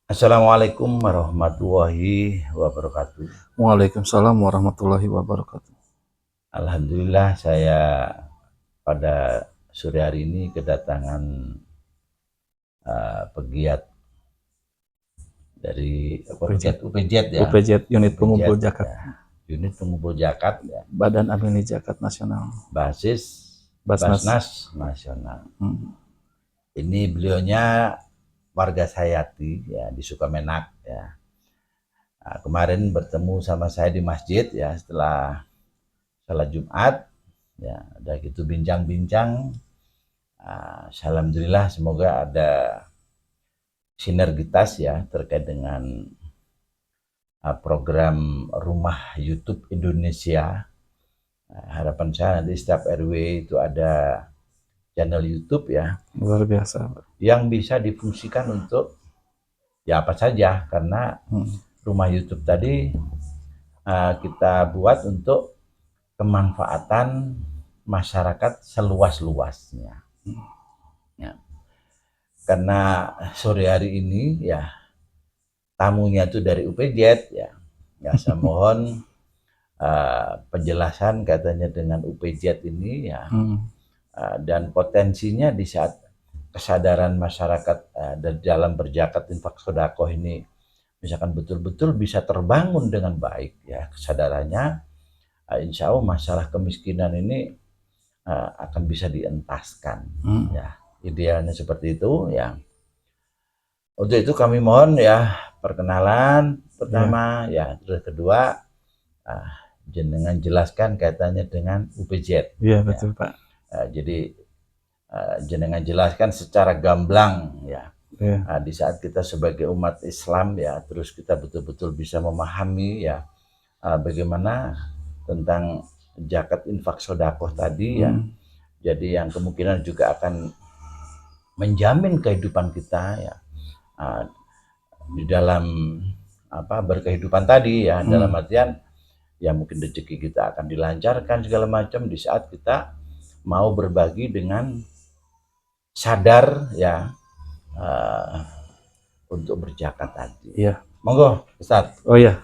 Assalamualaikum warahmatullahi wabarakatuh. Waalaikumsalam warahmatullahi wabarakatuh. Alhamdulillah saya pada sore hari ini kedatangan pegiat dari pegiat UPJ ya. UPJ Unit UPJ, Pengumpul Zakat, ya. Unit Pengumpul Zakat ya. Badan Amil Zakat Nasional, Basis Basnas. Basnas Nasional. Ini beliaunya warga Sayati ya di Sukamenak ya. Nah, kemarin bertemu sama saya di masjid ya setelah salat Jumat ya, ada gitu bincang-bincang. Alhamdulillah semoga ada sinergitas ya terkait dengan program Rumah YouTube Indonesia. Harapan saya nanti setiap RW itu ada channel YouTube ya, Luar biasa. yang bisa difungsikan untuk ya apa saja, karena Rumah YouTube tadi kita buat untuk kemanfaatan masyarakat seluas-luasnya. Ya. Karena sore hari ini ya tamunya itu dari UPJ ya. Ya saya mohon penjelasan katanya dengan UPJ ini ya. Dan potensinya di saat kesadaran masyarakat dalam berzakat infak sedekah ini misalkan betul-betul bisa terbangun dengan baik ya kesadarannya, insya Allah masalah kemiskinan ini akan bisa dientaskan ya, idealnya seperti itu ya. Untuk itu kami mohon ya perkenalan pertama ya, terus kedua jenengan jelaskan kaitannya dengan UPJ. Iya betul ya. Pak. Jadi jenengan jelaskan secara gamblang ya. Di saat kita sebagai umat Islam ya, terus kita betul-betul bisa memahami ya bagaimana tentang zakat infak sedekah tadi ya. Jadi yang kemungkinan juga akan menjamin kehidupan kita ya di dalam berkehidupan tadi ya, dalam artian ya mungkin rezeki kita akan dilancarkan segala macam di saat kita mau berbagi dengan sadar ya untuk berzakat tadi. Iya. Monggo, Ustaz. Oh iya.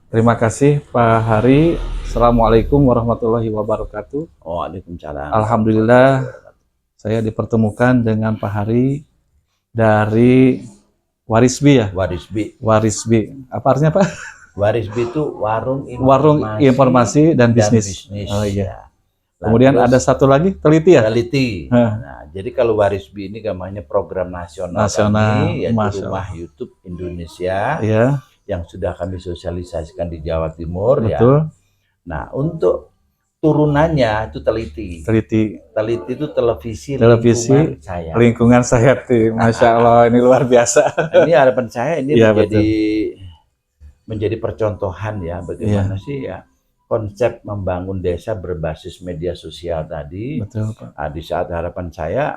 Terima kasih Pak Hari. Assalamualaikum warahmatullahi wabarakatuh. Waalaikumsalam. Alhamdulillah saya dipertemukan dengan Pak Hari dari Warisbi ya. Warisbi. Apa artinya Pak? Warisbi itu warung informasi dan bisnis. Oh iya. Ya. Kemudian ada satu lagi, teliti ya? Teliti. Nah, jadi kalau Warisbi ini namanya program nasional kami, yaitu Rumah YouTube Indonesia, ya, yang sudah kami sosialisasikan di Jawa Timur. Betul. Ya. Nah, untuk turunannya itu teliti. Teliti itu televisi lingkungan Sayati. Masya Allah, ini luar biasa. Ini harapan saya ini ya, menjadi percontohan ya, bagaimana sih ya konsep membangun desa berbasis media sosial tadi. Betul, Pak. Di saat harapan saya,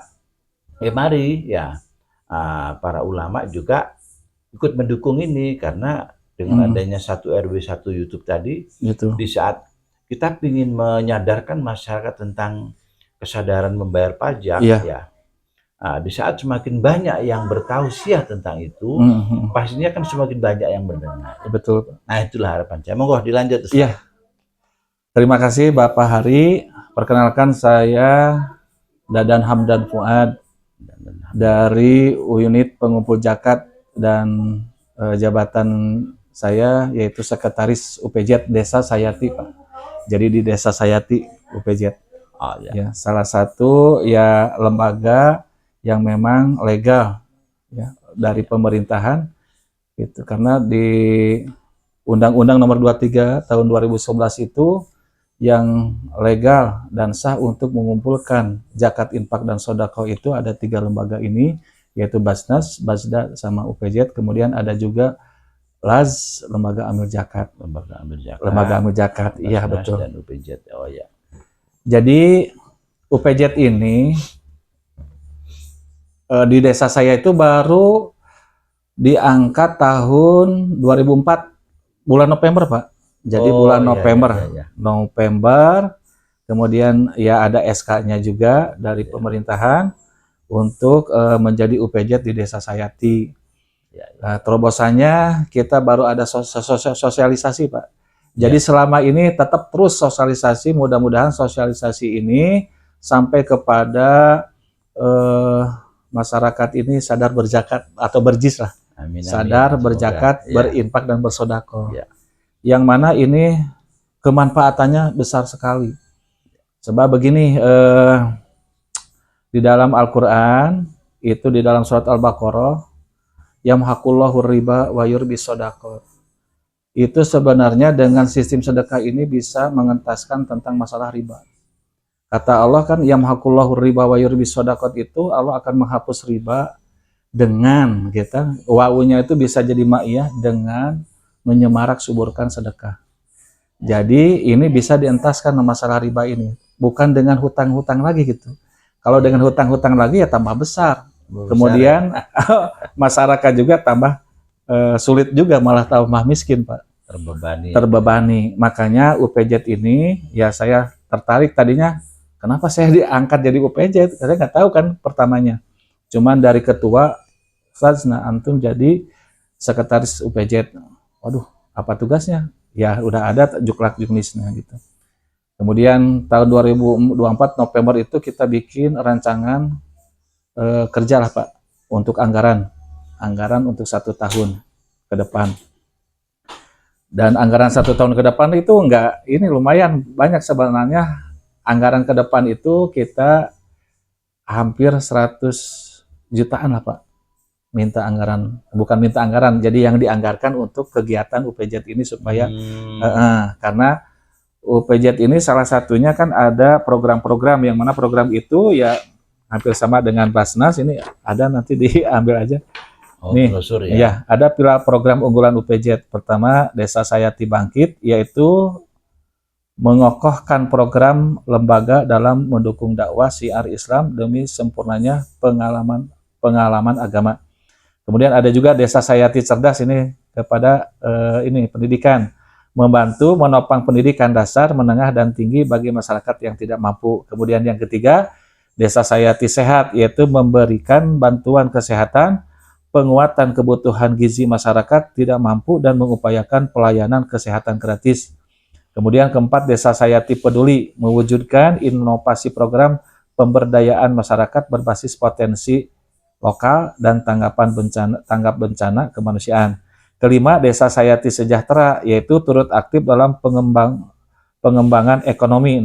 mari ya para ulama juga ikut mendukung ini, karena dengan adanya 1 RW 1 YouTube tadi, gitu. Di saat kita ingin menyadarkan masyarakat tentang kesadaran membayar pajak ya. Di saat semakin banyak yang bertausiah tentang itu, pastinya kan semakin banyak yang mendengar. Betul. Nah itulah harapan saya. Monggo dilanjut. Iya. Terima kasih Bapak Hari. Perkenalkan saya Dadan Hamdan Fuad dari Unit Pengumpul Zakat, dan jabatan saya yaitu Sekretaris UPJ Desa Sayati, Pak. Jadi di Desa Sayati UPJ. Oh, ya. Ya, salah satu ya lembaga yang memang legal ya dari pemerintahan gitu, karena di Undang-Undang Nomor 23 tahun 2011 itu yang legal dan sah untuk mengumpulkan zakat infak dan sedekah itu ada 3 lembaga ini, yaitu Basnas, Basda, sama UPJ. Kemudian ada juga LAZ, Lembaga Amil Zakat. Lembaga Amil Zakat, iya betul. Dan UPJ, oh ya. Jadi UPJ ini di desa saya itu baru diangkat tahun 2004 bulan November, Pak. Jadi bulan November, November, kemudian ya ada SK-nya juga dari pemerintahan untuk menjadi UPJ di Desa Sayati. Nah, terobosannya kita baru ada sosialisasi, Pak. Jadi selama ini tetap terus sosialisasi, mudah-mudahan sosialisasi ini sampai kepada masyarakat ini sadar berzakat atau berjis lah. Amin, sadar amin. berzakat, Semoga, berinfak dan bersedekah. Ya. Yang mana ini kemanfaatannya besar sekali. Sebab begini, di dalam Al-Quran, itu di dalam surat Al-Baqarah, yamhaqullahu riba wa yurbi shadaqat. Itu sebenarnya dengan sistem sedekah ini bisa mengentaskan tentang masalah riba. Kata Allah kan, yamhaqullahu riba wa yurbi shadaqat, itu Allah akan menghapus riba dengan kita, wawunya itu bisa jadi ma'iyah, dengan menyemarak suburkan sedekah. Jadi ini bisa dientaskan masalah riba ini, bukan dengan hutang-hutang lagi gitu. Kalau dengan hutang-hutang lagi ya tambah besar. Kemudian masyarakat juga tambah sulit juga, malah tambah miskin, Pak. Terbebani. Makanya UPJ ini ya saya tertarik tadinya, kenapa saya diangkat jadi UPJ? Saya nggak tahu kan pertamanya. Cuman dari ketua, Ustaz, antum jadi sekretaris UPJ. Waduh, apa tugasnya? Ya udah ada juklak juknisnya gitu. Kemudian tahun 2024 November itu kita bikin rancangan kerja lah, Pak, untuk anggaran untuk 1 tahun ke depan. Dan anggaran 1 tahun ke depan itu ini lumayan banyak sebenarnya. Anggaran ke depan itu kita hampir 100 jutaan lah, Pak. Bukan minta anggaran, jadi yang dianggarkan untuk kegiatan UPJ ini supaya karena UPJ ini salah satunya kan ada program-program, yang mana program itu ya hampir sama dengan Basnas, ini ada, nanti diambil aja. Nih, ya, ada pilar program unggulan UPJ. Pertama, Desa Sayati Bangkit, yaitu mengokohkan program lembaga dalam mendukung dakwah syiar Islam demi sempurnanya pengalaman agama. Kemudian ada juga Desa Sayati Cerdas, ini kepada pendidikan, membantu menopang pendidikan dasar, menengah, dan tinggi bagi masyarakat yang tidak mampu. Kemudian yang ketiga, Desa Sayati Sehat, yaitu memberikan bantuan kesehatan, penguatan kebutuhan gizi masyarakat tidak mampu, dan mengupayakan pelayanan kesehatan gratis. Kemudian keempat, Desa Sayati Peduli, mewujudkan inovasi program pemberdayaan masyarakat berbasis potensi lokal dan tanggap bencana kemanusiaan. Kelima, Desa Sayati Sejahtera, yaitu turut aktif dalam pengembangan ekonomi,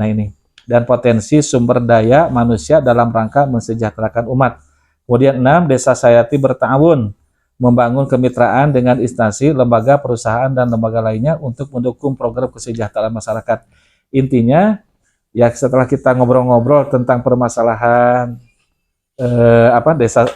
dan potensi sumber daya manusia dalam rangka mensejahterakan umat. Kemudian 6, Desa Sayati bertawun, membangun kemitraan dengan instansi, lembaga, perusahaan, dan lembaga lainnya untuk mendukung program kesejahteraan masyarakat. Intinya, ya setelah kita ngobrol-ngobrol tentang permasalahan desa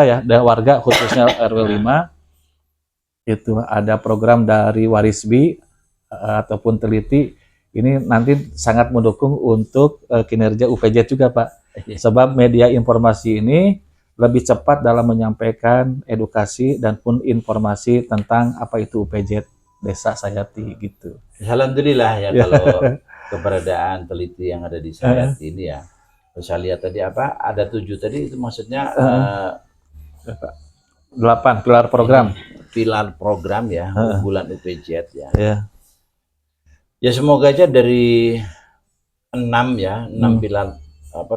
ya, dan warga khususnya RW 5, itu ada program dari Warisbi ataupun Teliti, ini nanti sangat mendukung untuk kinerja UPJ juga, Pak. Sebab media informasi ini lebih cepat dalam menyampaikan edukasi dan pun informasi tentang apa itu UPJ Desa Sayati gitu. Alhamdulillah ya kalau keberadaan Teliti yang ada di Sayati ini ya. Saya lihat tadi ada 7 tadi, itu maksudnya 8 pilar program. Pilar program ya, unggulan UPJ ya. Ya semoga aja dari 6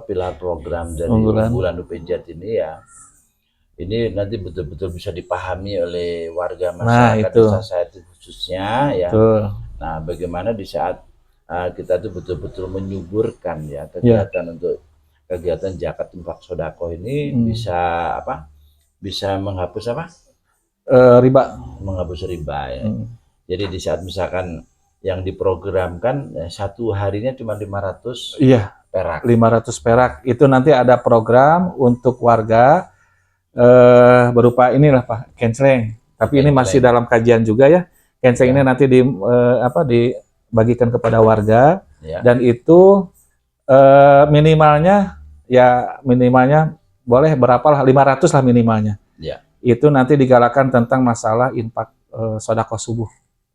pilar program dari unggulan UPJ ini ya, ini nanti betul-betul bisa dipahami oleh warga masyarakat Desa Sayati khususnya ya. Nah, bagaimana di saat kita tuh betul-betul menyuburkan ya kegiatan untuk kegiatan zakat infak sedekah ini bisa menghapus riba, menghapus riba ya. Jadi di saat misalkan yang diprogramkan 1 harinya cuma 500 perak. 500 perak. Itu nanti ada program untuk warga berupa inilah, Pak, kenceleng. Tapi ini masih dalam kajian juga ya. Kenceleng ini nanti dibagikan kepada warga dan itu minimalnya boleh berapa lah, 500 lah minimalnya. Itu nanti digalakan tentang masalah infak sedekah subuh.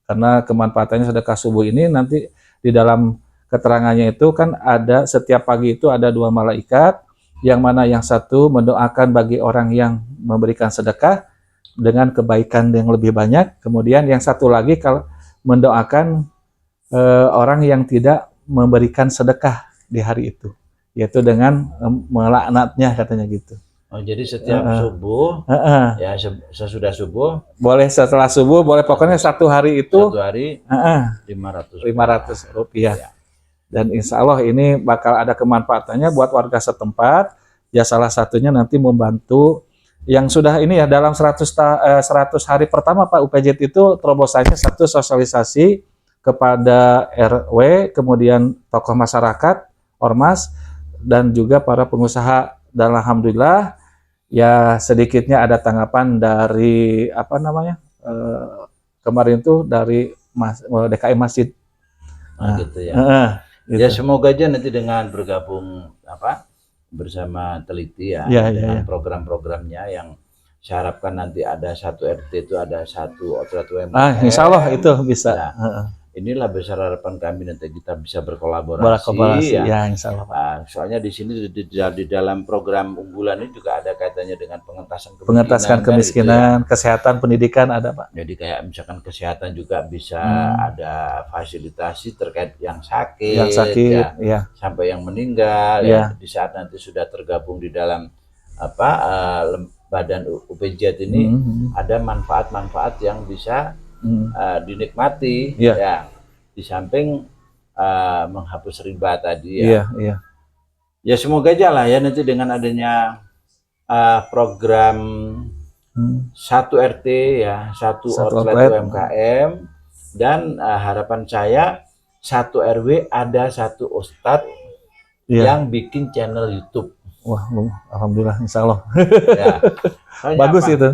Karena kemanfaatannya sedekah subuh ini nanti di dalam keterangannya itu kan ada, setiap pagi itu ada 2 malaikat, yang mana yang satu mendoakan bagi orang yang memberikan sedekah, dengan kebaikan yang lebih banyak. Kemudian yang satu lagi kalau mendoakan orang yang tidak memberikan sedekah di hari itu, yaitu dengan melaknatnya katanya gitu. Oh, jadi setiap subuh, ya sesudah subuh, boleh setelah subuh, boleh pokoknya satu hari itu, satu hari 500 rupiah. Ya. Dan insya Allah ini bakal ada kemanfaatannya buat warga setempat. Ya salah satunya nanti membantu yang sudah ini ya dalam 100 hari pertama Pak UPJ itu terobosannya satu sosialisasi kepada RW, kemudian tokoh masyarakat, ormas, dan juga para pengusaha. Dan alhamdulillah ya sedikitnya ada tanggapan dari apa namanya kemarin tuh dari DKI Masjid. Nah, gitu ya. Gitu. Ya semoga aja nanti dengan bergabung bersama Teliti dengan program-programnya yang saya harapkan nanti ada satu RT itu ada satu outlet UMKM. Insya Allah itu bisa. Nah, inilah besar harapan kami nanti kita bisa berkolaborasi ya insya Allah. Nah, soalnya di sini di dalam program unggulan ini juga ada kaitannya dengan pengentasan kemiskinan, kesehatan, pendidikan ada Pak. Jadi kayak misalkan kesehatan juga bisa ada fasilitasi terkait yang sakit ya, sampai yang meninggal ya. Di saat nanti sudah tergabung di dalam badan UPJ ini ada manfaat-manfaat yang bisa dinikmati ya, di samping menghapus riba tadi ya. Ya semoga aja lah ya nanti dengan adanya program satu RT ya, satu outlet UMKM, dan harapan saya satu RW ada satu ustadz yang bikin channel YouTube. Wah, alhamdulillah, insya Allah. Ya. Bagus itu.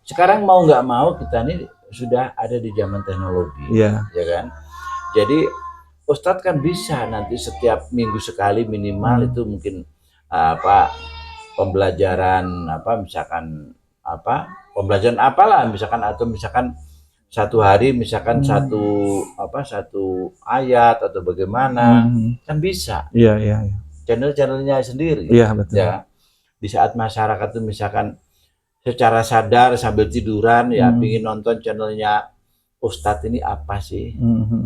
Sekarang mau nggak mau kita nih sudah ada di zaman teknologi, ya kan. Jadi Ustadz kan bisa nanti setiap minggu sekali minimal itu mungkin pembelajaran misalkan pembelajaran apalah misalkan, atau misalkan satu hari misalkan satu ayat atau bagaimana kan bisa. Channel-channelnya sendiri. Betul. Ya. Di saat masyarakat itu misalkan secara sadar sambil tiduran ya pingin nonton channelnya Ustadz ini apa sih.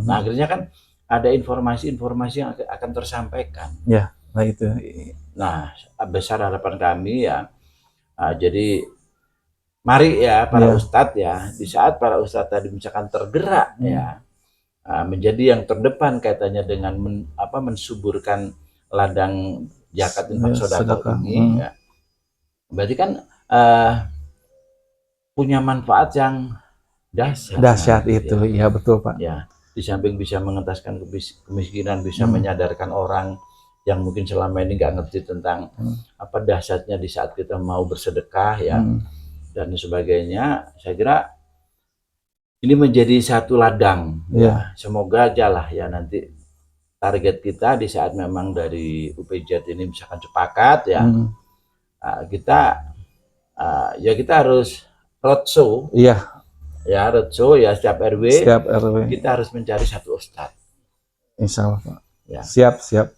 Nah akhirnya kan ada informasi-informasi yang akan tersampaikan. Ya, nah itu. Nah besar harapan kami ya. Jadi mari ya para Ustadz ya, di saat para Ustadz tadi misalkan tergerak ya menjadi yang terdepan kaitannya dengan mensuburkan ladang zakat infak sedekah ini ya. Berarti kan punya manfaat yang dahsyat itu ya betul Pak ya. Di samping bisa mengentaskan kemiskinan, bisa menyadarkan orang yang mungkin selama ini nggak ngerti tentang apa dahsyatnya di saat kita mau bersedekah ya dan sebagainya. Saya kira ini menjadi satu ladang ya. Semoga aja lah ya nanti target kita di saat memang dari UPJ ini misalkan sepakat ya kita harus roadshow roadshow ya setiap RW kita harus mencari satu ustadz. Insya Allah Pak. Ya. Siap.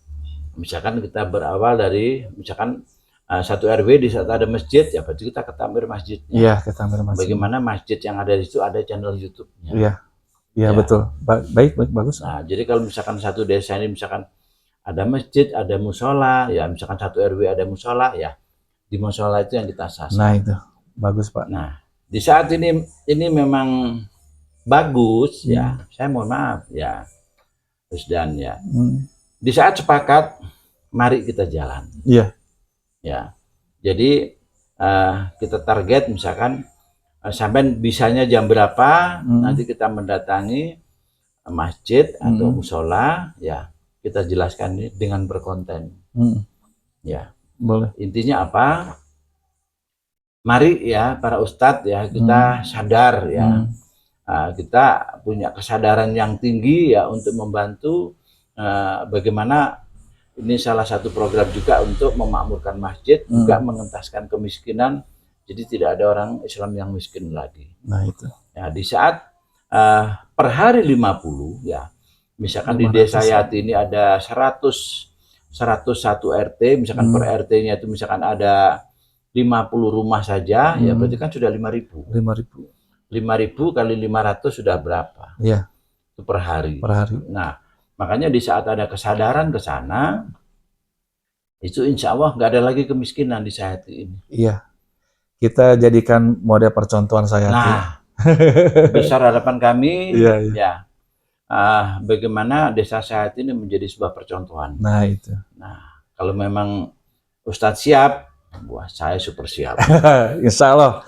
Misalkan kita berawal dari misalkan satu RW di saat ada masjid ya berarti kita ke tamir masjidnya. Iya, ke tamir masjid. Bagaimana masjid yang ada di situ ada channel YouTube-nya. Iya betul. Baik bagus. Nah, jadi kalau misalkan satu desa ini misalkan ada masjid, ada musola, ya misalkan satu RW ada musola, ya di musola itu yang kita sasar. Nah itu bagus Pak. Nah di saat ini memang bagus ya. Saya mohon maaf ya, Terus dan ya. Di saat sepakat, mari kita jalan. Iya. Ya. Jadi kita target misalkan sampai bisanya jam berapa, nanti kita mendatangi masjid atau musola, ya kita jelaskan ini dengan berkonten. Ya, boleh. Intinya apa? Mari ya para ustadz ya kita sadar ya, kita punya kesadaran yang tinggi ya untuk membantu bagaimana ini salah satu program juga untuk memakmurkan masjid, juga mengentaskan kemiskinan. Jadi tidak ada orang Islam yang miskin lagi. Nah itu. Ya, di saat per hari 50 ya, misalkan di desa Yati ini ada 101 RT, misalkan per RT-nya itu misalkan ada 50 rumah saja, ya berarti kan sudah 5.000. 5.000 kali 500 sudah berapa? Iya. Itu per hari. Per hari. Nah, makanya di saat ada kesadaran ke sana, itu insya Allah nggak ada lagi kemiskinan di Sayati ini. Iya. Kita jadikan model percontohan Sayati. Nah, besar harapan kami, ya, bagaimana desa Sayati ini menjadi sebuah percontohan. Nah, itu. Nah, kalau memang Ustadz siap, wah, saya super siap. Insya Allah.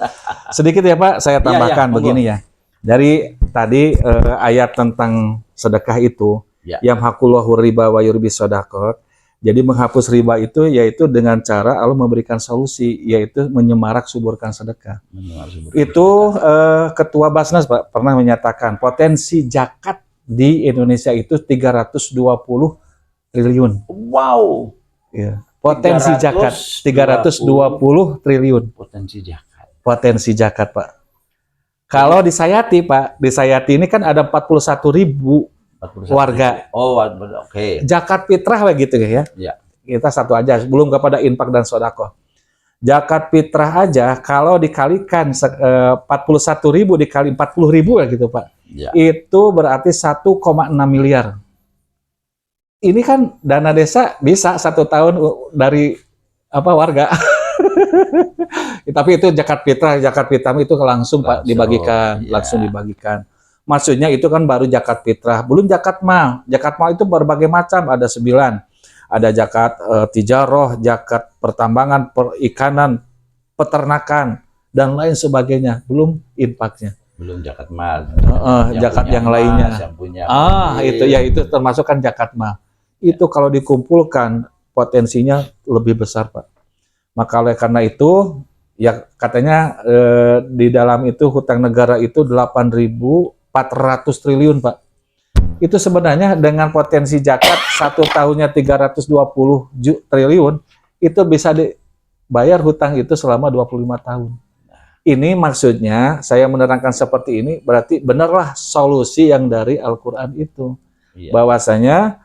Sedikit ya Pak, saya tambahkan begini ya. Dari tadi ayat tentang sedekah itu, yang hakullahu riba wa yurbis shadaqat. Jadi menghapus riba itu yaitu dengan cara Allah memberikan solusi, yaitu menyemarak suburkan sedekah. Itu Ketua Basnas Pak pernah menyatakan potensi zakat di Indonesia itu 320 triliun. Wow. Ya. Potensi zakat 320 triliun. Potensi zakat Pak. Kalau di Sayati Pak, di Sayati ini kan ada 41.000 warga. Oh, oke. Zakat fitrah begitu ya. Ya. Kita satu aja, belum kepada infak dan sedekah. Zakat fitrah aja kalau dikalikan 41.000 dikali 40.000 ya gitu Pak. Ya. Itu berarti 1,6 miliar. Ini kan dana desa bisa 1 tahun dari warga. Tapi itu zakat fitrah itu langsung Pak dibagikan, langsung dibagikan. Maksudnya itu kan baru zakat fitrah, belum zakat mal. Zakat mal itu berbagai macam, ada 9. Ada zakat tijaroh, zakat pertambangan, perikanan, peternakan, dan lain sebagainya. Belum infaknya. Belum zakat mal. Zakat yang lainnya. Itu termasuk kan zakat mal. Itu kalau dikumpulkan potensinya lebih besar Pak. Maka oleh karena itu, ya katanya di dalam itu hutang negara itu 8.400 triliun Pak. Itu sebenarnya dengan potensi zakat 1 tahunnya 320 triliun, itu bisa dibayar hutang itu selama 25 tahun. Ini maksudnya saya menerangkan seperti ini berarti benarlah solusi yang dari Al-Quran itu. Bahwasanya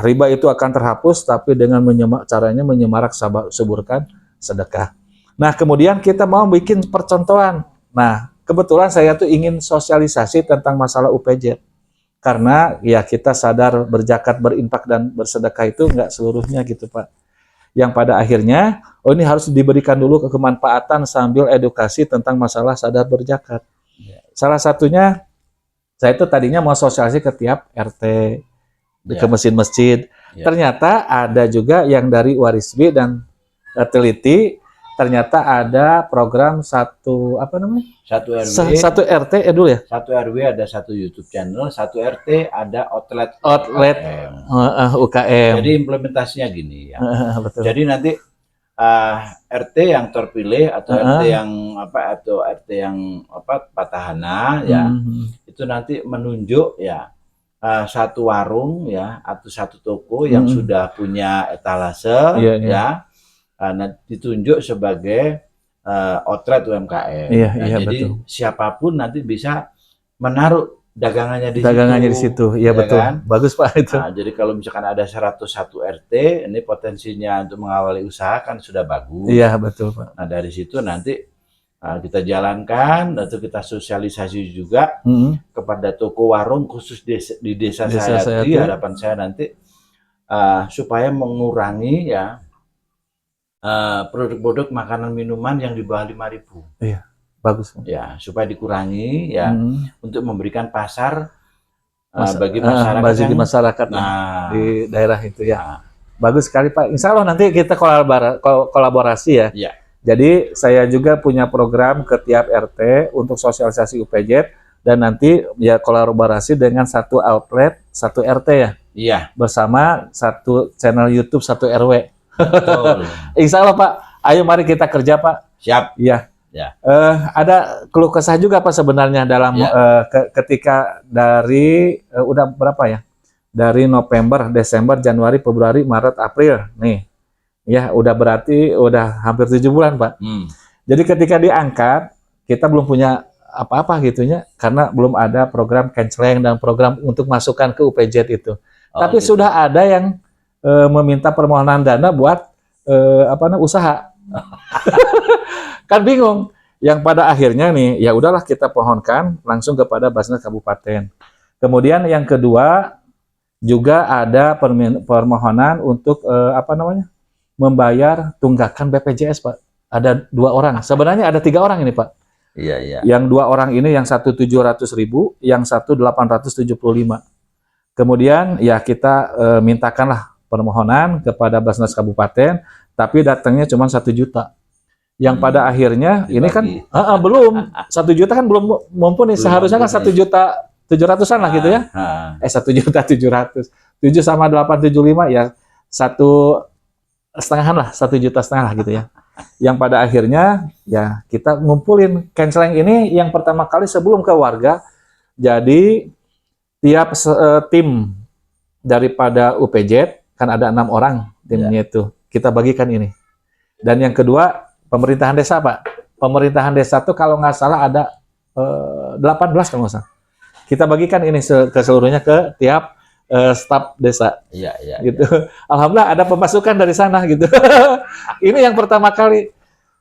riba itu akan terhapus tapi dengan caranya menyemarak suburkan sedekah. Nah, kemudian kita mau bikin percontohan. Nah, kebetulan saya tuh ingin sosialisasi tentang masalah UPJ. Karena ya kita sadar berzakat, berinfak dan bersedekah itu enggak seluruhnya gitu Pak. Yang pada akhirnya, ini harus diberikan dulu kemanfaatan sambil edukasi tentang masalah sadar berzakat. Salah satunya, saya itu tadinya mau sosialisasi ke tiap RT, ke masjid-masjid. Ternyata ada juga yang dari Warisbi dan teliti, ternyata ada program satu RW. Satu RT dulu ya? Satu RW ada satu YouTube channel, satu RT ada outlet UKM. Jadi implementasinya gini ya. Betul. Jadi nanti RT yang terpilih atau RT yang petahana ya, itu nanti menunjuk ya satu warung ya atau satu toko yang sudah punya etalase ya. Ditunjuk sebagai outlet UMKM. Jadi betul. siapapun nanti bisa menaruh dagangannya di situ. Iya betul. Kan? Bagus Pak itu. Nah, jadi kalau misalkan ada 101 RT, ini potensinya untuk mengawali usaha kan sudah bagus. Iya betul Pak. Nah dari situ nanti kita jalankan, atau kita sosialisasi juga kepada toko warung khusus di desa saya. Harapan saya nanti supaya mengurangi ya produk-produk makanan minuman yang di bawah 5.000. Iya, bagus. Ya, supaya dikurangi ya untuk memberikan pasar bagi masyarakat di daerah itu ya. Bagus sekali Pak. Insya Allah nanti kita kolaborasi ya. Jadi saya juga punya program ke tiap RT untuk sosialisasi UPJ dan nanti ya kolaborasi dengan satu outlet, satu RT ya. Iya. Bersama satu channel YouTube, satu RW. Betul. Insya Allah Pak, ayo mari kita kerja Pak. Siap. Iya. Ya. Ada keluh kesah juga Pak sebenarnya dalam ketika dari udah berapa ya? Dari November, Desember, Januari, Februari, Maret, April nih. Ya udah berarti udah hampir 7 bulan Pak. Jadi ketika diangkat kita belum punya apa-apa gitunya karena belum ada program canceling dan program untuk masukkan ke UPJ itu. Tapi sudah ada yang meminta permohonan dana buat usaha. Kan bingung. Yang pada akhirnya nih, ya udahlah kita pohonkan langsung kepada Basnas Kabupaten. Kemudian yang kedua juga ada permohonan untuk membayar tunggakan BPJS, Pak. Ada 2 orang. Sebenarnya ada 3 orang ini, Pak. Iya, iya. Yang 2 orang ini, yang satu 700.000, yang satu 875. Kemudian ya kita mintakanlah permohonan kepada Basnas Kabupaten, tapi datangnya cuma 1 juta. Yang pada akhirnya Dibagi. ini kan belum 1 juta kan belum mumpuni. Seharusnya kan 1.700.000-an lah gitu ya. 1.700.000. 7 sama 875 ya 1,5 lah, 1,5 juta lah gitu ya. Yang pada akhirnya ya kita ngumpulin canceling ini yang pertama kali sebelum ke warga. Jadi tiap tim daripada UPJ kan ada 6 orang timnya itu kita bagikan ini. Dan yang kedua pemerintahan desa, Pak. Pemerintahan desa tuh kalau nggak salah ada 18 kalau nggak salah. Kita bagikan ini keseluruhnya ke tiap staf desa. Iya, iya. Gitu. Ya. Alhamdulillah ada pemasukan dari sana gitu. Ini yang pertama kali.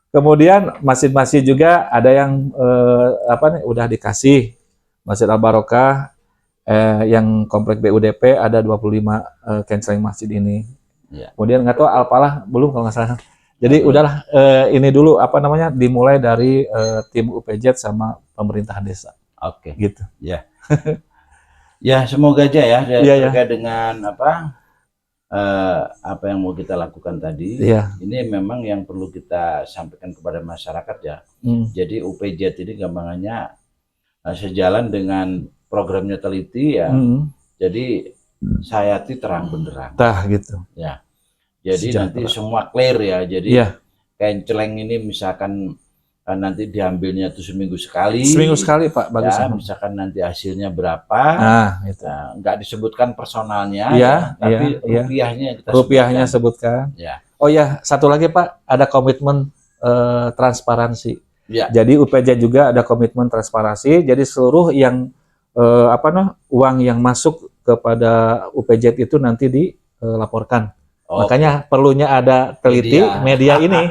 Kemudian masjid-masjid juga ada yang udah dikasih. Masjid Al Barokah yang komplek BUDP ada 25 canceling masjid ini. Ya. Kemudian nggak tahu Al-Falah belum kalau nggak salah. Jadi udahlah ini dulu dimulai dari tim UPJ sama pemerintahan desa. Oke. Gitu. Ya. Ya semoga aja ya terkait dengan apa yang mau kita lakukan tadi. Ini memang yang perlu kita sampaikan kepada masyarakat ya. Jadi UPJ ini gampangannya sejalan dengan programnya teliti ya. Jadi saya terang benderang. Gitu. Ya. Jadi nanti semua clear ya. Jadi canceling ini misalkan nanti diambilnya itu seminggu sekali. Seminggu sekali, Pak. Bagus. Ya, misalkan nanti hasilnya berapa. Gitu. Nggak disebutkan personalnya, tapi rupiahnya sebutkan. Ya. Oh ya, satu lagi Pak, ada komitmen transparansi. Ya. Jadi UPJ juga ada komitmen transparansi. Jadi seluruh yang uang yang masuk kepada UPJ itu nanti dilaporkan. Makanya perlunya ada teliti media ini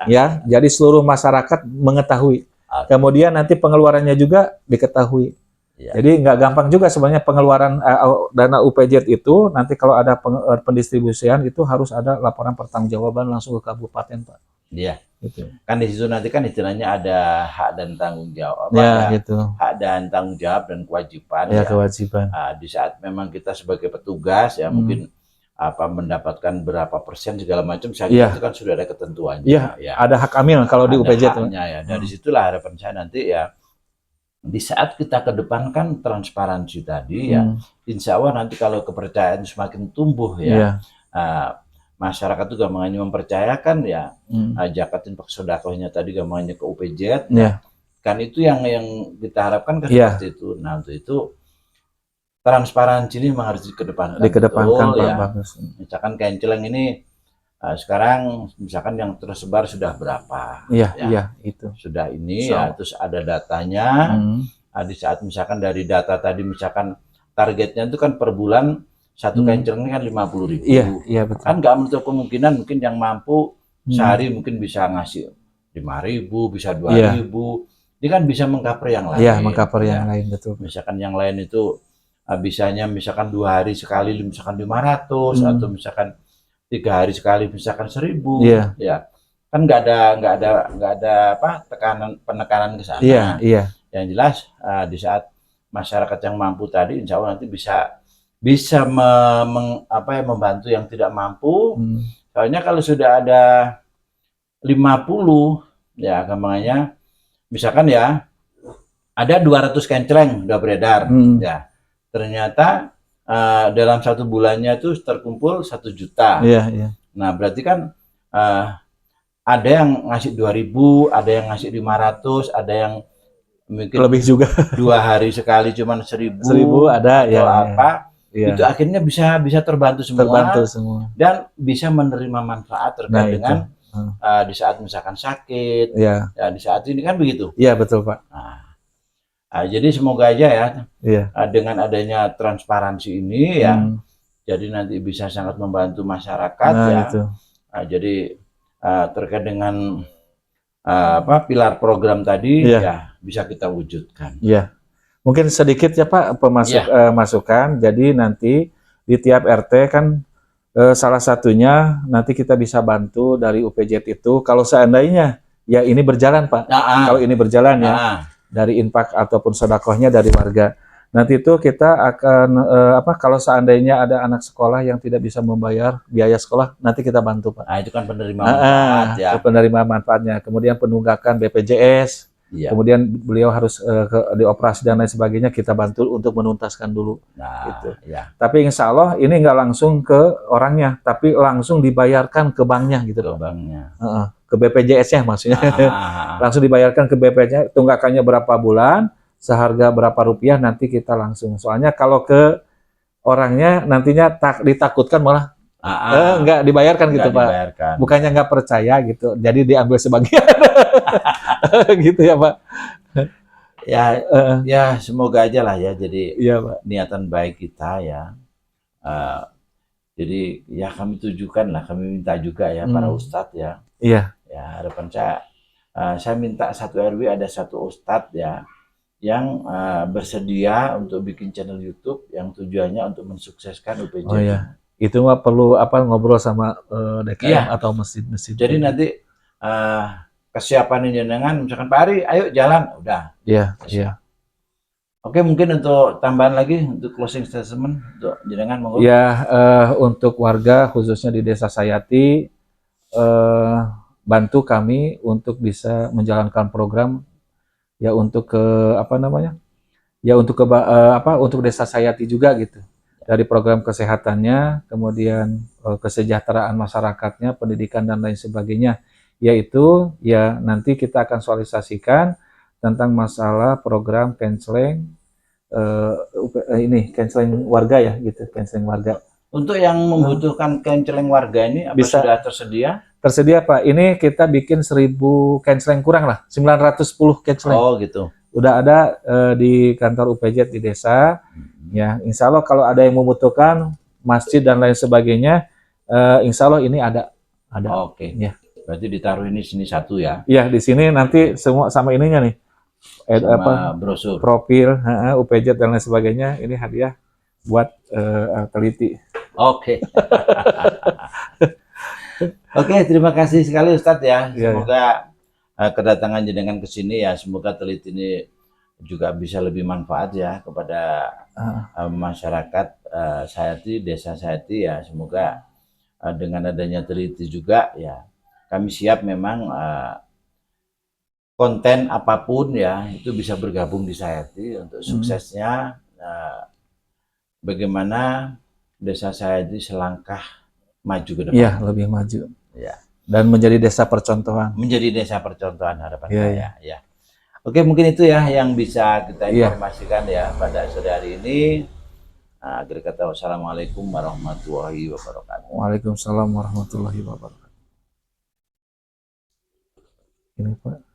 ya. Jadi seluruh masyarakat mengetahui. Kemudian nanti pengeluarannya juga diketahui. Jadi nggak gampang juga sebenarnya pengeluaran dana UPJ itu. Nanti kalau ada pendistribusian itu harus ada laporan pertanggungjawaban langsung ke kabupaten, Pak. Iya. Gitu. Kan di situ nanti kan istilahnya ada hak dan tanggung jawab. Ya, gitu. Hak dan tanggung jawab dan kewajiban. Ya, kewajiban. Di saat memang kita sebagai petugas ya mungkin mendapatkan berapa persen segala macam, saya kira itu kan sudah ada ketentuannya. Iya, ya. Ada hak amil kalau di UPJ itu. Ya. Dari situlah harapan saya nanti ya, di saat kita kedepankan transparansi tadi ya, insya Allah nanti kalau kepercayaan semakin tumbuh ya, masyarakat itu gampangannya mempercayakan ya, zakat infak sedekahnya tadi gampangannya ke UPJ, kan itu yang kita harapkan kan seperti itu. Nah untuk itu transparansi ini memang harus dikedepankan. Betul, ya. Bagus. Misalkan canceling ini sekarang misalkan yang tersebar sudah berapa? Iya, itu. Sudah ini ya, terus ada datanya. Di saat misalkan dari data tadi misalkan targetnya itu kan per bulan satu canceling ini kan 50.000. Iya, betul. Kan nggak menutup kemungkinan mungkin yang mampu sehari mungkin bisa ngasih 5.000, bisa 2.000. Ini kan bisa mengcover yang lain. Iya, mengcover yang lain, betul. Misalkan yang lain itu bisanya misalkan 2 hari sekali misalkan 500 atau misalkan 3 hari sekali misalkan 1.000 ya kan nggak ada penekanan ke sana. Yang jelas di saat masyarakat yang mampu tadi insya Allah nanti bisa membantu yang tidak mampu. Soalnya kalau sudah ada 50 ya gampangannya misalkan ya ada 200 canceling udah beredar ya. Ternyata dalam 1 bulannya itu terkumpul 1 juta. Nah berarti kan ada yang ngasih 2.000, ada yang ngasih 500, ada yang mungkin lebih juga 2 hari sekali cuman 1.000 ada atau apa. Itu akhirnya bisa terbantu semua. Dan bisa menerima manfaat terkait dengan di saat misalkan sakit. Ya di saat ini kan begitu. Iya betul Pak. Jadi semoga aja ya dengan adanya transparansi ini ya, jadi nanti bisa sangat membantu masyarakat ya. Jadi terkait dengan pilar program tadi ya bisa kita wujudkan. Iya. Mungkin sedikit ya Pak masukan. Jadi nanti di tiap RT kan salah satunya nanti kita bisa bantu dari UPJ itu kalau seandainya ya ini berjalan Pak. Kalau ini berjalan ya dari infak ataupun sedekahnya dari warga. Nanti itu kita akan kalau seandainya ada anak sekolah yang tidak bisa membayar biaya sekolah, nanti kita bantu Pak. Nah itu kan penerima manfaat ya. Penerima manfaatnya. Kemudian penunggakan BPJS. Iya. Kemudian beliau harus dioperasi dan lain sebagainya, kita bantu untuk menuntaskan dulu. Nah, gitu. Ya. Tapi insya Allah ini nggak langsung ke orangnya, tapi langsung dibayarkan ke banknya gitu. Ke banknya. Ke BPJS-nya maksudnya. Langsung dibayarkan ke BPJS, tunggakannya berapa bulan, seharga berapa rupiah, nanti kita langsung. Soalnya kalau ke orangnya nantinya ditakutkan malah nggak dibayarkan gitu Pak. Dibayarkan. Bukannya nggak percaya gitu, jadi diambil sebagian. Gitu ya Pak. Ya semoga aja lah ya, jadi Pak. niatan baik kita ya. Jadi ya kami tujukan lah, kami minta juga ya para ustadz ya. Iya. Ya harapan saya minta satu RW ada satu ustadz ya yang bersedia untuk bikin channel YouTube yang tujuannya untuk mensukseskan UPJ. Oh iya. Itu mah perlu ngobrol sama DKM atau masjid-masjid. Jadi nanti kesiapan jenengan, misalkan Pak Ari, ayo jalan, udah. Iya. Oke, mungkin untuk tambahan lagi untuk closing statement untuk jenengan monggo. Ya, untuk warga khususnya di Desa Sayati, bantu kami untuk bisa menjalankan program ya untuk untuk Desa Sayati juga gitu. Dari program kesehatannya, kemudian kesejahteraan masyarakatnya, pendidikan dan lain sebagainya. Yaitu ya nanti kita akan sosialisasikan tentang masalah program canceling canceling warga ya gitu, canceling warga. Untuk yang membutuhkan canceling warga ini bisa sudah tersedia? Tersedia Pak. Ini kita bikin 1000 canceling kurang lah, 910 canceling. Oh gitu. Udah ada di kantor UPJ di desa. Ya, insya Allah kalau ada yang membutuhkan masjid dan lain sebagainya, insya Allah ini ada. Oke. Ya. Berarti ditaruh ini sini satu ya? Iya, di sini nanti semua sama ininya nih. Brosur. Profil, UPJ dan lain sebagainya. Ini hadiah buat teliti. Oke. Oke, terima kasih sekali Ustadz ya. Semoga kedatangan jenengan ke sini ya, semoga teliti ini juga bisa lebih manfaat ya kepada masyarakat Sayati, Desa Sayati ya. Semoga dengan adanya teliti juga ya, kami siap memang konten apapun ya itu bisa bergabung di Sayati untuk suksesnya. Bagaimana Desa Sayati selangkah maju ke depan. Iya, lebih maju. Ya. Dan menjadi desa percontohan. Menjadi desa percontohan harapan saya. Ya. Oke, mungkin itu ya yang bisa kita informasikan ya pada sore hari ini. Akhir kata wassalamualaikum warahmatullahi wabarakatuh. Waalaikumsalam warahmatullahi wabarakatuh. Ini Pak.